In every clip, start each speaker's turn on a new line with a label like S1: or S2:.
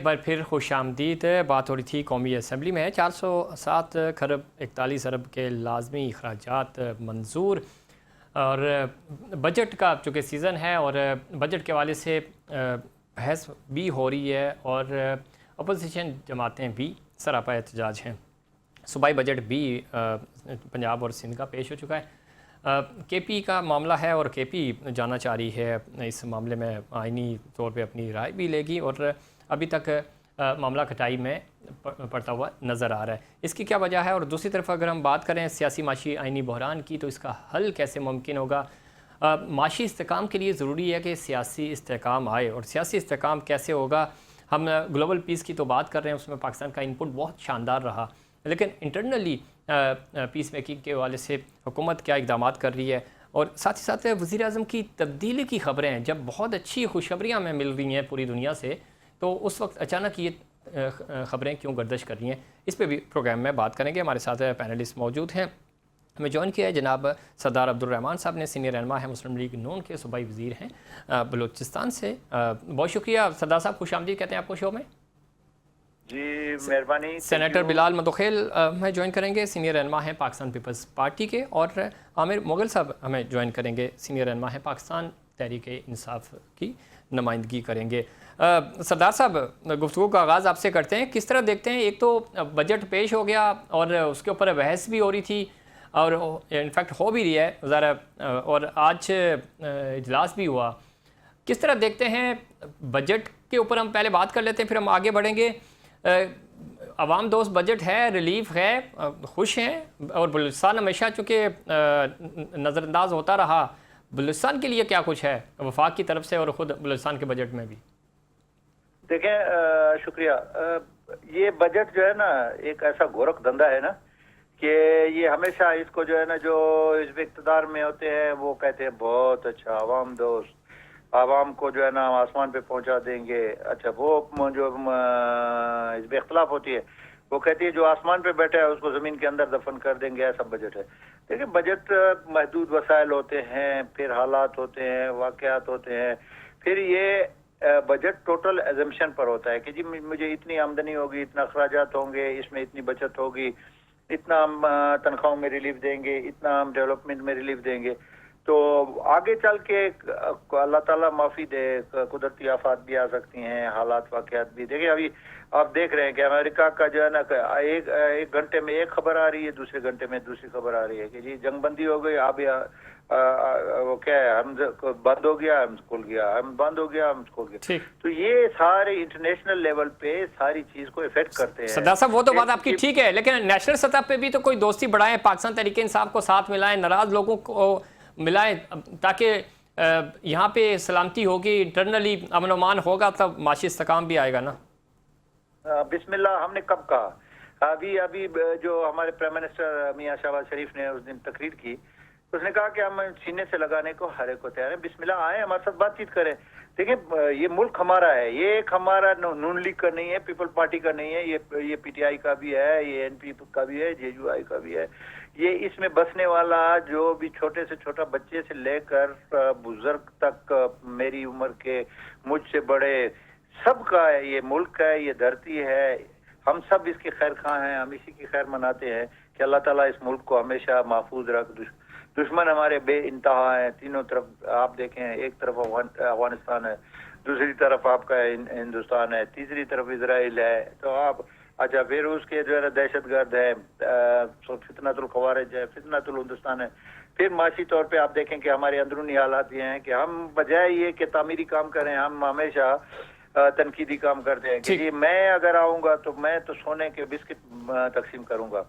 S1: बार फिर खुशामदीद। बात हो रही थी कौमी असम्बली में 407 खरब 41 अरब के लाजमी अखराजात मंजूर, और बजट का चूँकि सीज़न है और बजट के हवाले से बहस भी हो रही है और अपोजिशन जमातें भी सरापा एहतजाज हैं। सूबाई बजट भी पंजाब और सिंध का पेश हो चुका है। केपी का मामला है और केपी जाना चाह रही है इस मामले में आइनी तौर पे अपनी राय भी लेगी, और अभी तक मामला खटाई में पड़ता हुआ नज़र आ रहा है। इसकी क्या वजह है? और दूसरी तरफ अगर हम बात करें सियासी माशी आइनी बहरान की, तो इसका हल कैसे मुमकिन होगा? माशी इस्तेकाम के लिए ज़रूरी है कि सियासी इस्तेकाम आए, और सियासी इस्तेकाम कैसे होगा? हम ग्लोबल पीस की तो बात कर रहे हैं, उसमें पाकिस्तान का इनपुट बहुत शानदार रहा, लेकिन इंटरनली पीस मेकिंग के हवाले से हुकूमत क्या इक़दाम कर रही है? और साथ ही साथ वज़ीर आज़म की तब्दीली की ख़बरें, जब बहुत अच्छी खुशखबरियाँ हमें मिल रही हैं पूरी दुनिया से, तो उस वक्त अचानक ये ख़बरें क्यों गर्दिश कर रही हैं? इस पर भी प्रोग्राम में बात करेंगे। हमारे साथ पैनलिस्ट मौजूद हैं। हमें ज्वाइन किया है जनाब सरदार अब्दुल रहमान साहब ने, सीनियर रहनुमा है मुस्लिम लीग नून के, सूबाई वज़ीर हैं बलूचिस्तान से। बहुत शुक्रिया सरदार साहब, खुशामदीद कहते हैं आपको शो में।
S2: जी मेहरबानी।
S1: सेनेटर बिलाल मदोखेल हमें ज्वाइन करेंगे, सीनियर रहनुमा हैं पाकिस्तान पीपल्स पार्टी के, और आमिर मुगल साहब हमें ज्वाइन करेंगे, सीनियर रहनुमा हैं पाकिस्तान तहरीक इंसाफ की नुमाइंदगी करेंगे। सरदार साहब, गुफ्तगू का आगाज़ आपसे करते हैं। किस तरह देखते हैं, एक तो बजट पेश हो गया और उसके ऊपर बहस भी हो रही थी और इनफैक्ट हो भी रही है ज़रा, और आज इजलास भी हुआ। किस तरह देखते हैं बजट के ऊपर? हम पहले बात कर लेते हैं, फिर हम आगे बढ़ेंगे। अवाम दोस्त बजट है, रिलीफ है, खुश हैं, और बलूचिस्तान हमेशा चूँकि नज़रअंदाज होता रहा, बलूचिस्तान के लिए क्या कुछ है वफाक की तरफ से और ख़ुद बलूचिस्तान के बजट में भी?
S2: देखें, शुक्रिया। ये बजट जो है ना, एक ऐसा गोरख धंधा है ना कि ये हमेशा इसको जो है ना, जो इस इक़्तिदार में होते हैं वो कहते हैं बहुत अच्छा आवाम दोस्त, आवाम को जो है ना आसमान पे पहुंचा देंगे। अच्छा, वो जो इसमें इख्तलाफ होती है वो कहती है जो आसमान पे बैठा है उसको जमीन के अंदर दफन कर देंगे, ऐसा बजट है। देखिए, बजट महदूद वसाइल होते हैं, फिर हालात होते हैं, वाक़यात होते हैं, फिर ये बजट टोटल एजम्पशन पर होता है कि जी मुझे इतनी आमदनी होगी, इतना अखराजात होंगे, इसमें इतनी बचत होगी, इतना हम तनख्वाहों में रिलीफ देंगे, इतना हम डेवलपमेंट में रिलीफ देंगे। तो आगे चल के अल्लाह ताला माफ़ी दे, कुदरती आफात भी आ सकती हैं, हालात वाक़यात भी। देखिए, अभी आप देख रहे हैं कि अमेरिका का जो है ना, एक घंटे में एक खबर आ रही है, दूसरे घंटे में दूसरी खबर आ रही है कि जी जंगबंदी हो गई, अब वो क्या है, हम बंद हो गया, हम खुल गया, हम बंद हो गया, हम खुल गया। तो ये सारे इंटरनेशनल लेवल पे सारी चीज को इफेक्ट करते हैं।
S1: सरदार साहब, वो तो बात आपकी ठीक है, लेकिन नेशनल सतह पे भी तो कोई दोस्ती बढ़ाएं, पाकिस्तान तहरीक इंसाफ को साथ मिलाएं, नाराज लोगों को मिलाएं, ताकि यहाँ पे सलामती होगी, इंटरनली अमन अमान होगा, तब माशी इस्तेकाम भी आएगा ना।
S2: बिस्मिल्लाह हमने कब कहा? अभी जो हमारे प्राइम मिनिस्टर मियां शहबाज शरीफ ने उस दिन तकरीर की, उसने कहा कि हम सीने से लगाने को हर एक को तैयार है, बिस्मिल्लाह आए, हमारे साथ बातचीत करें। देखिए, ये मुल्क हमारा है, ये एक हमारा नून लीग का नहीं है, पीपल पार्टी का नहीं है, ये पीटीआई का भी है, ये एनपी का भी है, जेयूआई का भी है। ये इसमें बसने वाला जो भी छोटे से छोटा बच्चे से लेकर बुजुर्ग तक, मेरी उम्र के, मुझसे बड़े, सबका है, ये मुल्क है, ये धरती है, हम सब इसके खैर खां हैं, हम इसी की खैर मनाते हैं कि अल्लाह ताला इस मुल्क को हमेशा महफूज रख। दुश्मन हमारे बे इंतहा है, तीनों तरफ आप देखें, एक तरफ अफगानिस्तान है, दूसरी तरफ आपका हिंदुस्तान है, तीसरी तरफ इजराइल है, तो आप अच्छा, फिर उसके जो है ना दहशतगर्द है, फितनतुल खवारिज है, फितनतुल हिंदुस्तान है। फिर माशी तौर पे आप देखें कि हमारे अंदरूनी हालात ये हैं कि हम बजाय ये कि तामीरी काम करें, हम हमेशा तनकीदी काम करते हैं कि जी मैं अगर आऊंगा तो मैं तो सोने के बिस्किट तकसीम करूंगा,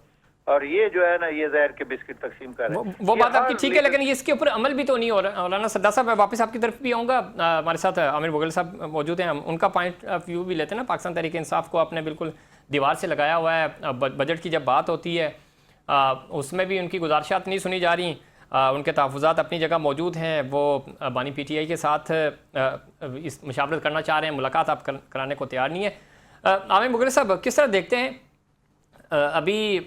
S2: और ये जो है ना ये जहर के बिस्किट तकसीम कर रहे हैं।
S1: वो बात आपकी ठीक है, लेकिन ये इसके ऊपर अमल भी तो नहीं हो रहा ना। सरदार साहब, मैं वापस आपकी तरफ भी आऊँगा। हमारे साथ आमिर मुगल साहब मौजूद हैं, हम उनका पॉइंट ऑफ व्यू भी लेते हैं ना। पाकिस्तान तहरीक इंसाफ को आपने बिल्कुल दीवार से लगाया हुआ है। बजट की जब बात होती है उसमें भी उनकी गुजारिशात नहीं सुनी जा रही, उनके तहफ़्फ़ुज़ात अपनी जगह मौजूद हैं। वो बानी पीटीआई के साथ इस मुशावरत करना चाह रहे हैं, मुलाकात आप कराने को तैयार नहीं है। आमिर मुगल साहब, किस तरह देखते हैं? अभी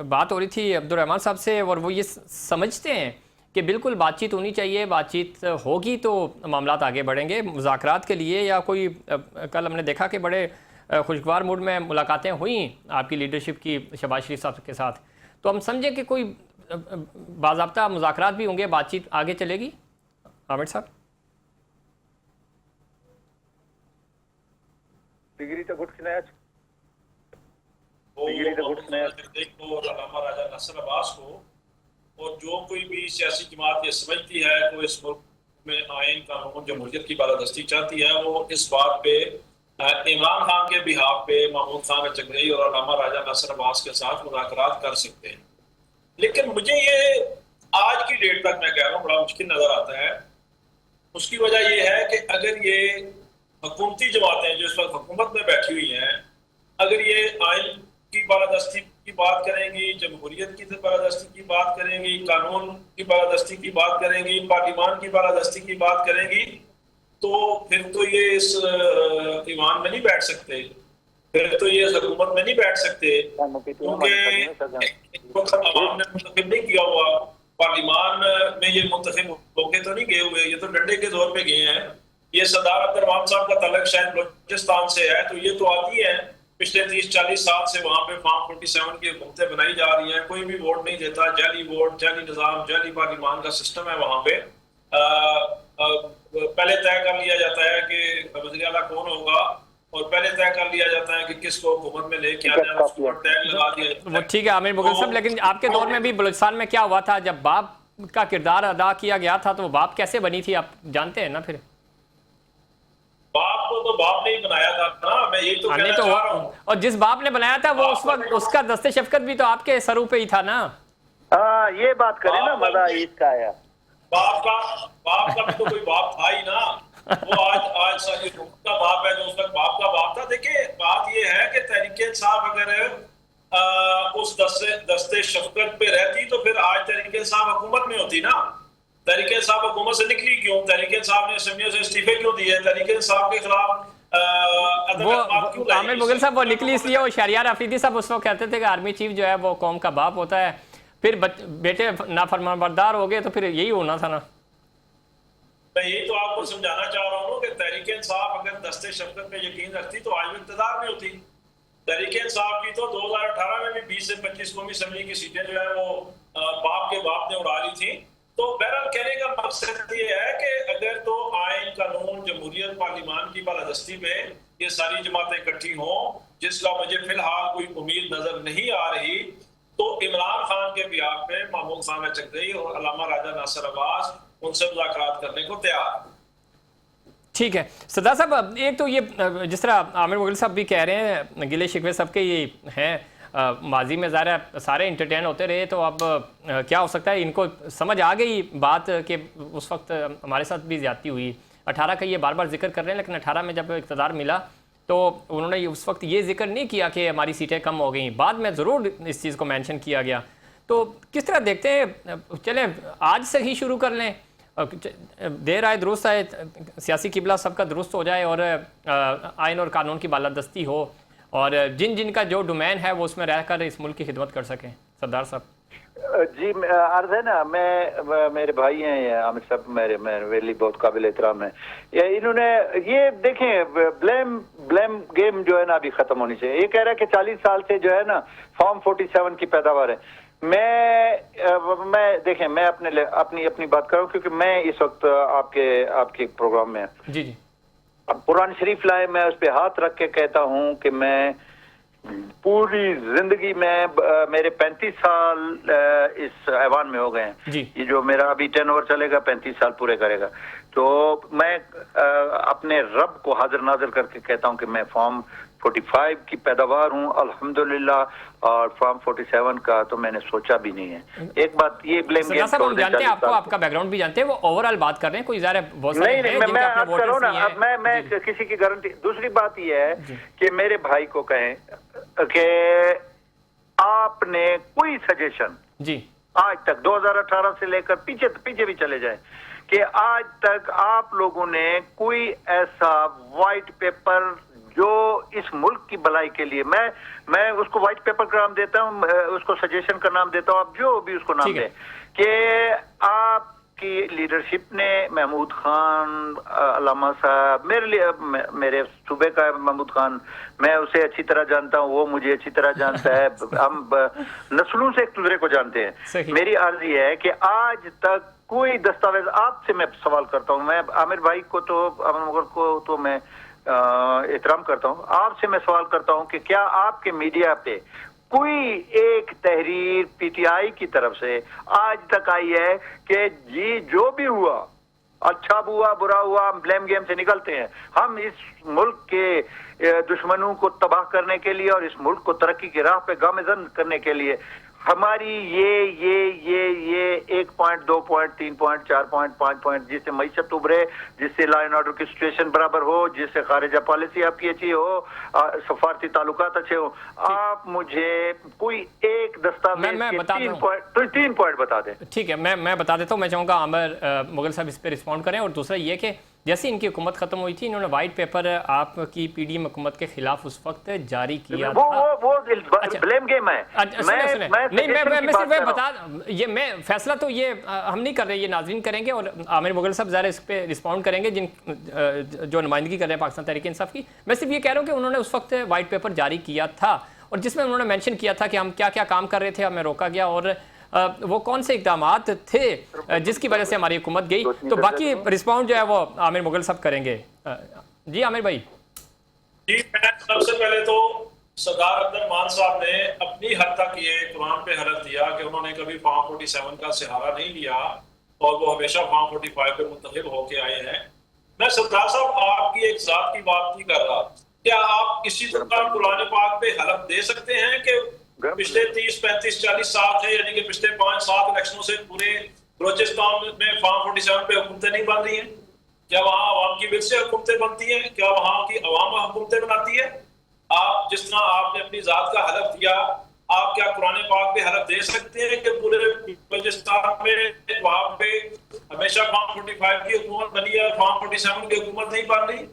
S1: बात हो रही थी अब्दुल रहमान साहब से, और वो ये समझते हैं कि बिल्कुल बातचीत होनी चाहिए, बातचीत होगी तो मामलात आगे बढ़ेंगे मुज़ाकरात के लिए, या कोई कल हमने देखा कि बड़े खुशगवार मूड में मुलाकातें हुई आपकी लीडरशिप की शहबाज शरीफ साहब के साथ, तो हम समझे कि कोई बाज़ाब्ता मुज़ाकरात भी होंगे, बातचीत आगे चलेगी। आमिर साहब,
S2: डिग्री तो गुड स्नैच
S3: राजा नसर अब्बास को, और जो कोई भी सियासी जमात ये समझती है कि इस मुल्क में आइन कानून जमहूरियत की बालादस्ती चाहती है, वो इस बात पे इमरान खान के बिहाफ पे महमूद खान चगरई और अल्लामा राजा नसर अब्बास के साथ मुज़ाकरात कर सकते हैं। लेकिन मुझे ये आज की डेट तक मैं कह रहा हूँ बड़ा मुश्किल नजर आता है। उसकी वजह ये है कि अगर ये हुकूमती जमातें जो इस वक्त हुकूमत में बैठी हुई हैं, अगर ये आइन की बालादस्ती की बात करेंगी, जमहूरियत की बालादस्ती की बात करेंगी, कानून की बालादस्ती की बात करेंगी, पार्लिमान की बालादस्ती की बात करेंगी, तो फिर तो ये इस ईवान में नहीं बैठ सकते, फिर तो ये हुकूमत में नहीं बैठ सकते, क्योंकि अवाम ने मुंतखब नहीं किया हुआ। पार्लिमान में ये मुंतखब होके तो नहीं गए हुए, ये तो डंडे के दौर पे गए हैं। ये सरदार अब्दुर्रहमान साहब का तलक शायद बलूचिस्तान से है, तो ये तो आती है पिछले 30-40 साल से वहां पे फार्म 47 की हुकूमतें बनाई जा रही हैं, कोई भी वोट नहीं देता, जाली वोट, जाली निज़ाम, जाली पार्लिमान का सिस्टम है वहां पे। पहले तय कर लिया जाता है कि वज़ीर आला कौन होगा, और पहले तय कर लिया जाता है कि किसको हुकूमत में लेके आना है, उसको टैग लगा दिया जाता है।
S1: वो ठीक है आमिर मुगल साहब, लेकिन आपके दौर में भी बलूचिस्तान में क्या हुआ था जब बाप का किरदार अदा किया गया था, तो बाप कैसे बनी थी आप जानते हैं ना। फिर
S3: बाप को तो बाप ने ही बनाया था ना, मैं यही तो कहना चाह रहा हूं।
S1: और जिस बाप ने बनाया था वो उस वक्त उसका दस्ते शफकत भी तो आपके सरों पे ही था ना।
S2: ये बात करें ना, मजा इसका आया।
S3: बाप का भी तो कोई बाप था ही ना। वो आज सारी का बाप है जो उस वक्त बाप का बाप था। देखिए बात ये है कि तहरीक-ए-इंसाफ अगर उस दस्ते शफकत पे रहती तो फिर आज तहरीक-ए-इंसाफ हुकूमत में होती ना। तहरीक-ए-इंसाफ हुकूमत से निकली क्यों? तहरीक-ए-इंसाफ ने असेंबलियों से इस्तीफे क्यों दिए? तहरीक-ए-इंसाफ के खिलाफ
S1: वो आमिर मुगल साहब वो निकली इसलिए, वो शहरियार अफरीदी साहब उस वक्त कहते थे कि आर्मी चीफ जो है वो कौम का बाप होता है, फिर बेटे नाफरमानबरदार हो गए तो फिर यही होना था ना।
S3: मैं यही तो आपको समझाना चाह रहा हूँ कि तहरीक-ए-इंसाफ अगर दस्ते शफकत पे यकीन रखती तो आज भी इक़्तिदार में होती। तहरीक-ए-इंसाफ की तो 2018 में भी 20 से 25 कौमी असम्बली की सीटें जो है वो बाप के बाप ने उड़ा ली थी। तो बहरहाल कहने का मकसद ये है कि अगर तो आइन कानून जमहूरियत पार्लिमान की बालादस्ती पे ये सारी जमातें इकट्ठी हों, जिसका मुझे फिलहाल कोई उम्मीद नजर नहीं आ रही, तो इमरान खान के बिहाफ पे महमूद खान चगरई और अल्लामा राजा नासिर अब्बास उनसे मुज़ाकरात करने को तैयार।
S1: ठीक है सरदार साहब, एक तो ये जिस तरह आमिर मुगल साहब भी कह रहे हैं, गिले शिकवे सबके ये हैं, माजी में ज़ाहिर है सारे इंटरटेन होते रहे, तो अब क्या हो सकता है इनको समझ आ गई बात कि उस वक्त हमारे साथ भी ज़्यादती हुई। 18 का ये बार बार जिक्र कर रहे हैं, लेकिन 18 में जब इक़्तिदार मिला तो उन्होंने उस वक्त ये जिक्र नहीं किया कि हमारी सीटें कम हो गई, बाद में ज़रूर इस चीज़ को मेंशन किया गया। तो किस तरह देखते हैं, चलें आज से ही शुरू कर लें, देर आए दुरुस्त आए, सियासी किबला सबका दुरुस्त हो जाए और आइन और कानून की बालादस्ती हो, और जिन जिन का जो डोमेन है वो उसमें रहकर इस मुल्क की खिदमत कर सकें। सरदार साहब
S2: जी अर्ज है ना, मेरे भाई हैं आमिर साहब, मेरे लिए बहुत काबिल एहतराम है। इन्होंने ये देखें, ब्लेम गेम जो है ना अभी खत्म होनी चाहिए। ये कह रहा है कि 40 साल से जो है ना फॉर्म 47 की पैदावार है। मैं देखें, मैं अपनी बात कर रहा हूँ क्योंकि मैं इस वक्त आपके प्रोग्राम में
S1: जी जी
S2: अब कुरान शरीफ लाए, मैं उस पर हाथ रख के कहता हूँ कि मैं पूरी जिंदगी में मेरे 35 साल इस ऐवान में हो गए हैं। ये जो मेरा अभी 10 ओवर चलेगा 35 साल पूरे करेगा। तो मैं अपने रब को हाजिर नाजिर करके कहता हूं कि मैं फॉर्म 45 की पैदावार हूं अल्हम्दुलिल्लाह, और फॉर्म 47 का तो मैंने सोचा भी नहीं है। एक बात ये ब्लेम गेम
S1: हम जानते हैं, आपको आपका बैकग्राउंड भी जानते हैं, वो ओवरऑल बात कर रहे हैं, कोई ज़ाहिर
S2: नहीं मैं आप करो ना, अब मैं किसी की गारंटी। दूसरी बात ये है कि मेरे भाई को कहें कि आपने कोई सजेशन जी आज तक 2018 से लेकर पीछे भी चले जाए कि आज तक आप लोगों ने कोई ऐसा व्हाइट पेपर जो इस मुल्क की भलाई के लिए, मैं उसको व्हाइट पेपर का नाम देता हूं, उसको सजेशन का नाम देता हूं, आप जो भी उसको नाम दें, कि आप की लीडरशिप ने महमूद खान, अल्लामा साहब, मेरे लिए मेरे सूबे का महमूद खान, मैं उसे अच्छी तरह जानता हूँ, वो मुझे अच्छी तरह जानता है, हम नस्लों से एक दूसरे को जानते हैं। मेरी अर्ज ये है कि आज तक कोई दस्तावेज, आपसे मैं सवाल करता हूँ, मैं आमिर भाई को तो, आमिर मुगल को तो मैं एहतराम करता हूँ, आपसे मैं सवाल करता हूँ कि क्या आपके मीडिया पे कोई एक तहरीर पीटीआई की तरफ से आज तक आई है कि जी जो भी हुआ, अच्छा हुआ बुरा हुआ, हम ब्लेम गेम से निकलते हैं, हम इस मुल्क के दुश्मनों को तबाह करने के लिए और इस मुल्क को तरक्की की राह पे गामजन करने के लिए हमारी ये 1 point, 2 point, 3 point, 4 point, 5 point, जिससे मईशत उभरे, जिससे लॉ एंड ऑर्डर की सिचुएशन बराबर हो, जिससे खारिजा पॉलिसी आपकी अच्छी हो, सफारती ताल्लुकात अच्छे हो, आप मुझे कोई एक दस्तावेज के 3 पॉइंट बता दें।
S1: ठीक है, मैं बता देता हूँ। मैं चाहूँगा आमिर मुगल साहब इस पर रिस्पॉन्ड करें। और दूसरा ये कि जैसे इनकी हुकूमत खत्म हुई थी, इन्होंने वाइट पेपर आपकी पीडीएम हुकूमत के खिलाफ उस वक्त जारी किया था।
S2: वो ब्लेम गेम है।
S1: मैं फैसला तो ये हम नहीं कर रहे, ये नाज़रीन करेंगे और आमिर मुगल साहब ज़रा इस पे रिस्पॉन्ड करेंगे, जो नुमाइंदगी कर रहे हैं पाकिस्तान तहरीक इंसाफ की। मैं सिर्फ ये कह रहा हूँ कि उन्होंने उस वक्त वाइट पेपर जारी किया था और जिसमें उन्होंने मेंशन किया था कि हम क्या क्या काम कर रहे थे, हमें रोका गया और वो कौन से इक़दामात थे जिसकी वजह से हमारी हुकूमत गई। तो बाकी रिस्पॉन्ड जो है वो आमिर मुगल साहब करेंगे। जी आमिर भाई।
S3: जी, सबसे पहले तो सरदार अब्दुल मान साहब ने अपनी हद तक ये कुरान पे हलफ दिया कि उन्होंने कभी फॉर्म 47 का सहारा नहीं लिया और वो हमेशा फॉर्म 45 पे मुंतखब होके आए हैं। मैं सरदार साहब आपकी एक जात की बात नहीं कर रहा, क्या आप किसी तरह कुरान पाक पे हलफ दे सकते हैं कि पिछले 30, 35, 40 साल थे, यानी कि पिछले 5-7 इलेक्शनों से पूरे बलोचिस्तान में फॉर्म 47 पे हुकूमतें नहीं बन रही हैं? क्या वहाँ अवाम की विल से हुकूमतें बनती हैं? क्या वहाँ की अवाम हुकूमतें बनाती है? आप जिस तरह आपने अपनी जात का हलफ दिया, आप क्या कुरान पाक पे हलफ दे सकते हैं कि पूरे बलोचिस्तान में वहाँ पे हमेशा फॉर्म 45 की हुकूमत बनी है और फॉर्म 47 की हुकूमत नहीं बन रही?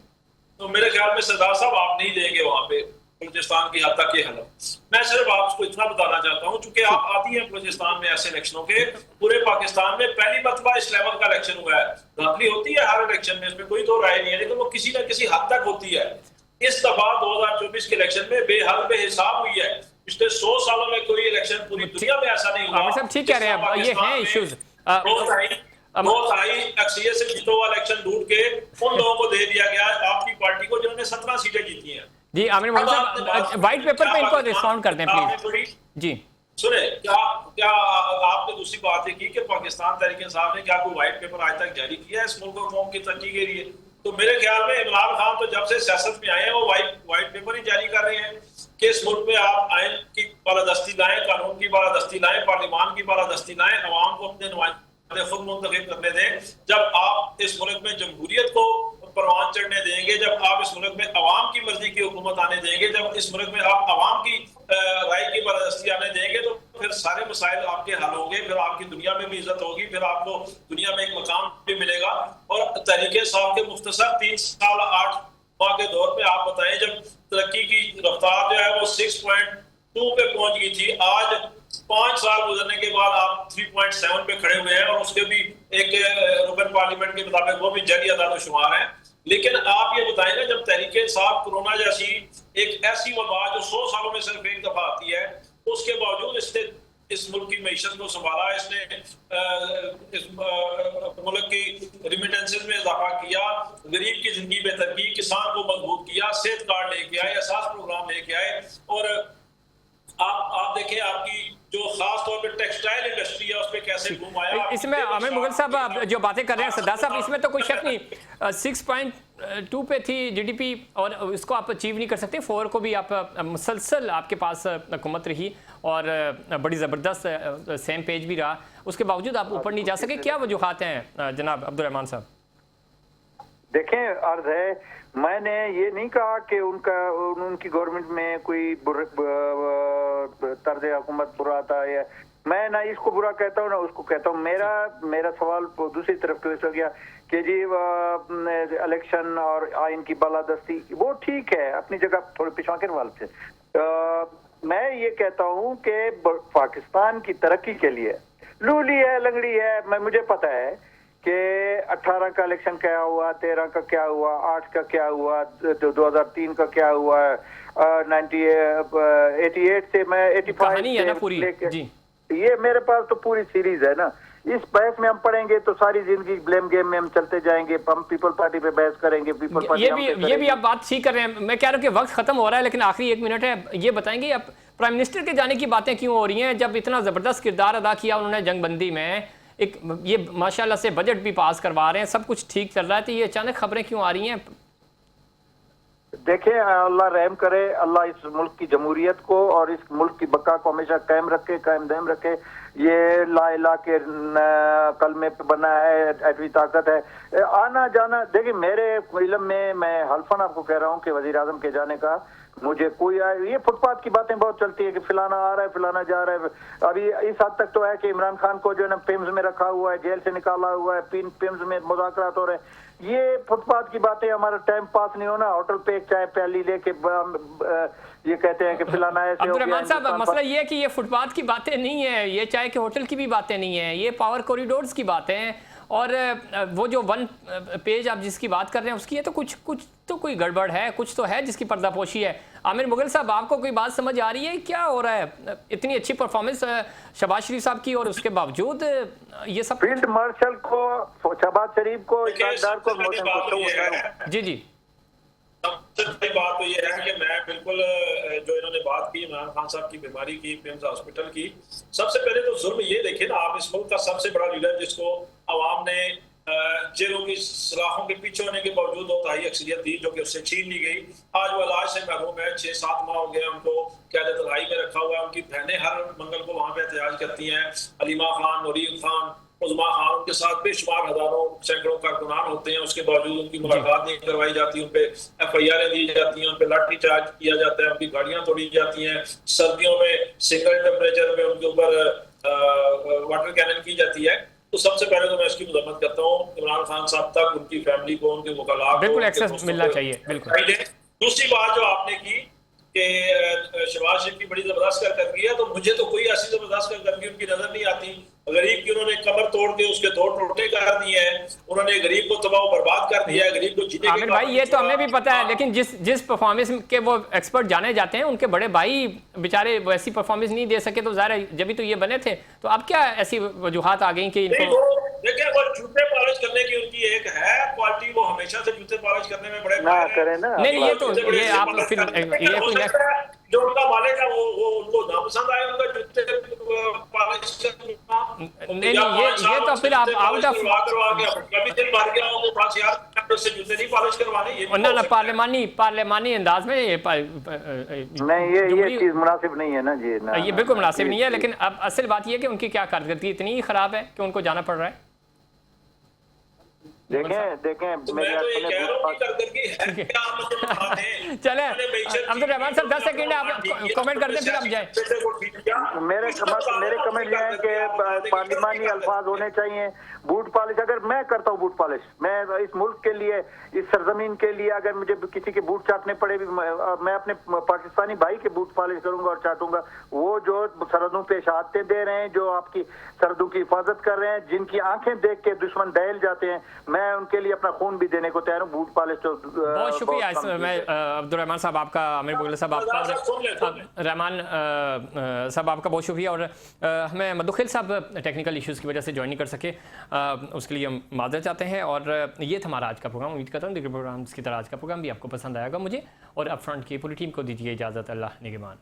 S3: तो मेरे ख्याल में सरदार साहब आप नहीं देंगे वहाँ पे बलूचिस्तान की हद तक ये हलफ। मैं सिर्फ आपको इतना बताना चाहता हूँ, चूंकि आप आती हैं बलूचिस्तान में ऐसे इलेक्शनों के, पूरे पाकिस्तान में पहली मरतबा इस लेवल का इलेक्शन हुआ है। धांधली होती है हर इलेक्शन में, इसमें कोई तो राय नहीं है, लेकिन वो किसी न किसी हद तक होती है। इस दफा 2024 के इलेक्शन में बेहद बेहिसाब हुई है। पिछले 100 सालों में कोई इलेक्शन पूरी दुनिया में ऐसा नहीं हुआ।
S1: ठीक कह रहे हैं, ये है इश्यूज।
S3: बहुत हाई अक्सरियत से जीता हुआ इलेक्शन ढूंढ के उन लोगों को दे दिया गया आपकी पार्टी को, जिन्होंने 17 सीटें जीती हैं।
S1: जी आमिर मुगल साहब, व्हाइट पेपर पे इनको रिस्पॉन्ड करते हैं प्लीज। जी
S3: सुने, क्या आपने दूसरी बात ये की कि पाकिस्तान तहरीक इंसाफ ने क्या कोई व्हाइट पेपर आज तक जारी किया है इस मुल्क और कौम की तरक्की के लिए? तो मेरे ख्याल में इमरान खान तो जब से सियासत में आए हैं वो व्हाइट पेपर ही जारी कर रहे हैं कि इस मुल्क में आप आइन की बालादस्ती लाएं, कानून की बालादस्ती लाएं, पार्लियामान की बालादस्ती लाएं, अवाम को अपने नुमाइंदे खुद मुंतखब करने दें। जब आप इस मुल्क में जमहूरियत को परवान चढ़ने देंगे, जब आप इस मुल्क में अवाम की मर्जी की हुकूमत आने देंगे, जब इस मुल्क में आप अवाम की राय की बालादस्ती आने देंगे, तो फिर सारे मसाइल आपके हल होंगे, फिर आपकी दुनिया में भी इज्जत होगी, फिर आपको दुनिया में एक मकाम भी मिलेगा। और तहरीके साहब के मुख्तसर 3 साल 8 माह के दौर पे आप बताएं, जब तरक्की की रफ्तार जो है वो 6.2 पे पहुंच गई थी, आज 5 साल गुजरने के बाद आप 3.7 पे खड़े हुए हैं और उसके भी एक रुकन पार्लियामेंट के मुताबिक वो भी जाली आदाद-ओ-शुमार है। लेकिन आप ये बताएं ना, जब तहरीके साहब कोरोना जैसी एक ऐसी वबा जो 100 सालों में सिर्फ एक दफा आती है, उसके बावजूद इसने इस मुल्क की मईशत को संभाला, इसने इस मुल्क की रिमिटेंसेस में इजाफा किया, गरीब की जिंदगी बेहतर की, किसान को मजबूत किया, सेहत कार्ड लेके आए, एहसास प्रोग्राम लेके आए। और आप देखें आपकी जो खास तौर पे टेक्सटाइल इंडस्ट्री है उस पे कैसे बूम आया।
S1: इसमें आमिर मुगल साहब जो बातें कर रहे हैं सरदार साहब, इसमें तो कोई शक नहीं 6.2 पे थी जीडीपी और इसको आप अचीव नहीं कर सकते। 4 को भी आप मुसलसल आपके पास हुकूमत रही और बड़ी ज़बरदस्त सेम पेज भी रहा, उसके बावजूद आप ऊपर नहीं जा सके। क्या वजूहात हैं जनाब अब्दुल रहमान साहब?
S2: देखें, अर्ज है, मैंने ये नहीं कहा कि उनकी गवर्नमेंट में कोई तर्ज हुकूमत बुरा था, या मैं ना इसको बुरा कहता हूँ ना उसको कहता हूँ। मेरा सवाल दूसरी तरफ ट्विस्ट हो गया कि जी इलेक्शन और आइन की बालादस्ती वो ठीक है अपनी जगह, थोड़ी पिछवा के वाल से मैं ये कहता हूँ कि पाकिस्तान की तरक्की के लिए लूली है, लंगड़ी है, मुझे पता है कि 18 का इलेक्शन क्या हुआ, 13 का क्या हुआ, 8 का क्या हुआ, 2003 का क्या हुआ, 88 से मैं 85
S1: कहानी है ना पूरी जी।
S2: ये मेरे पास तो पूरी सीरीज है ना। इस बहस में हम पढ़ेंगे तो सारी जिंदगी ब्लेम गेम में हम चलते जाएंगे। हम पीपल पार्टी पे बहस करेंगे, पीपल पार्टी
S1: ये भी आप बात ठीक कर रहे हैं। मैं कह रहा हूँ कि वक्त खत्म हो रहा है, लेकिन आखिरी 1 मिनट है। ये बताएंगे आप प्राइम मिनिस्टर के जाने की बातें क्यों हो रही हैं, जब इतना जबरदस्त किरदार अदा किया उन्होंने जंगबंदी में, एक ये माशाल्लाह से बजट भी पास करवा रहे हैं, सब कुछ ठीक चल रहा है, तो ये अचानक खबरें क्यों आ रही हैं?
S2: देखें, अल्लाह रहम करे, अल्लाह इस मुल्क की जमहूरियत को और इस मुल्क की बका को हमेशा कायम रखे, कायम दायम रखे। ये ला इलाहा के कलमे पे बना है, एटवी ताकत है। आना जाना, देखिए मेरे इल्म में, मैं हल्फन आपको कह रहा हूँ कि वजीर आजम के जाने का मुझे कोई ये फुटपाथ की बातें बहुत चलती है कि फिलाना आ रहा है, फिलाना जा रहा है। अभी इस हद तक तो है कि इमरान खान को जो है ना पिम्स में रखा हुआ है, जेल से निकाला हुआ है, पिम्स में मुज़ाकरात हो रहे हैं। ये फुटपाथ की बातें हमारा टाइम पास नहीं होना। होटल पे एक चाय प्याली लेके ये कहते हैं कि फिलाना ऐसे हो गया।
S1: साहब, मसला ये है कि ये फुटपाथ की बातें नहीं है, ये चाय के होटल की भी बातें नहीं है, ये पावर कॉरिडोर्स की बातें हैं। और वो जो 1 पेज आप जिसकी बात कर रहे हैं उसकी, ये तो कुछ तो कोई गड़बड़ है, कुछ तो है जिसकी पर्दापोशी है। आमिर मुगल साहब, आपको कोई बात समझ आ रही है क्या हो रहा है? इतनी अच्छी परफॉर्मेंस शहबाज शरीफ साहब की और उसके बावजूद ये सब।
S2: फील्ड मार्शल को, शहबाज शरीफ को,
S1: जी जी,
S3: सबसे बड़ी बात तो ये है कि मैं बिल्कुल जो इन्होंने बात की इमरान खान साहब की बीमारी की, पिम्स हॉस्पिटल की, सबसे पहले तो जुर्म ये देखे ना, आप इस मुल्क का सबसे बड़ा लीडर जिसको अवाम ने जेलों की सलाखों के पीछे होने के बावजूद ताई अक्सरियत दी, जो कि उससे छीन ली गई, आज वो इलाज से महरूम है। 6-7 माह हो गए उनको क़यादत रहाई में रखा हुआ है। उनकी बहनें हर मंगल को वहाँ पे एहतजाज करती हैं। अलीमा खान, नूरीन खान, उज़मा खान, उनके साथ बेशुमार हजारों सैकड़ों कारकुनान होते हैं, उसके बावजूद उनकी मुलाकात नहीं करवाई जाती, उन पे FIR दी जाती हैं, उन पे लाठी चार्ज किया जाता है, उनकी गाड़ियां तोड़ी जाती हैं। सर्दियों में सिंगल टेम्परेचर में उनके ऊपर वाटर कैनन की जाती है। तो सबसे पहले तो मैं इसकी मजम्मत करता हूँ। इमरान खान साहब तक, उनकी फैमिली को, उनके वकाला को
S1: बिल्कुल एक्सेस मिलना चाहिए। बिल्कुल।
S3: दूसरी बात जो आपने की कि शहबाज शरीफ की बड़ी जबरदस्त कारकर्दगी है, तो मुझे तो कोई ऐसी जबरदस्त कारकर्दगी उनकी नजर नहीं आती। गरीब की उन्होंने कमर तोड़ के उसके 2 टोटे कर दिए हैं, उन्होंने गरीब को तबाह बर्बाद कर दिया है, गरीब को जीने
S1: आमिर भाई ये तो हमें भी पता है, लेकिन जिस परफॉर्मेंस के वो एक्सपर्ट जाने जाते हैं, उनके बड़े भाई बेचारे वैसी परफॉर्मेंस नहीं दे सके, तो ज़ाहिर है जब भी तो ये बने थे। तो अब क्या ऐसी वजूहात आ गई कि इनको,
S3: देखिए वो जूते पॉलिश करने की उनकी एक है क्वालिटी, वो हमेशा से जूते पॉलिश करने में बड़े
S2: ना करें ना।
S1: नहीं, ये तो ये आप फिर ये कोई
S3: जो उनका मालिक है वो उनको नापसंद आए उनका जूते पॉलिश करना।
S1: नहीं, ये तो फिर आप आउट ऑफ
S3: कभी दिन भर गया हो पास यार से जूते नहीं पॉलिश करवाने, ये
S1: ना पार्लिमानी अंदाज में ये
S2: नहीं, ये चीज मुनासिब नहीं है ना जी ना,
S1: ये बिल्कुल मुनासिब नहीं है। लेकिन अब असल बात ये है कि उनकी क्या कारकर्दगी इतनी ही खराब है कि उनको जाना पड़ रहा है।
S2: देखें
S3: तो मैं तो ये कह रहा हूं कि कारकर्दगी है क्या, मतलब
S1: चले अब्दुल रहमान साहब 10 सेकंड आप कमेंट कर दें, फिर आप जाएं।
S2: मेरे कमेंट ये है कि पार्लिमानी अल्फाज होने चाहिए। बूट पॉलिश अगर मैं करता हूँ, बूट पॉलिश मैं इस मुल्क के लिए, इस सरजमीन के लिए, अगर मुझे किसी के बूट चाटने पड़े भी, मैं अपने पाकिस्तानी भाई के बूट पॉलिश करूंगा और चाटूंगा। वो जो सरहदों पे शहादतें दे रहे हैं, जो आपकी सरहदों की हिफाजत कर रहे हैं, जिनकी आंखें देख के दुश्मन दहल जाते हैं, मैं उनके लिए अपना खून भी देने को तैयार हूँ। बूट पॉलिश तो
S1: बहुत शुक्रिया। मैं अब्दुल रहमान साहब आपका, आमिर मुगल साहब आपका, रहमान साहब आपका बहुत शुक्रिया। और हमें मधुखिल साहब टेक्निकल इश्यूज़ की वजह से ज्वाइन नहीं कर सके, उसके लिए हम माजरत चाहते हैं। और ये था हमारा आज का प्रोग्राम। उम्मीद करता हूँ दूसरे प्रोग्राम्स की तरह आज का प्रोग्राम भी आपको पसंद आएगा मुझे और अप फ्रंट की पूरी टीम को दीजिए इजाज़त। अल्लाह निगहबान।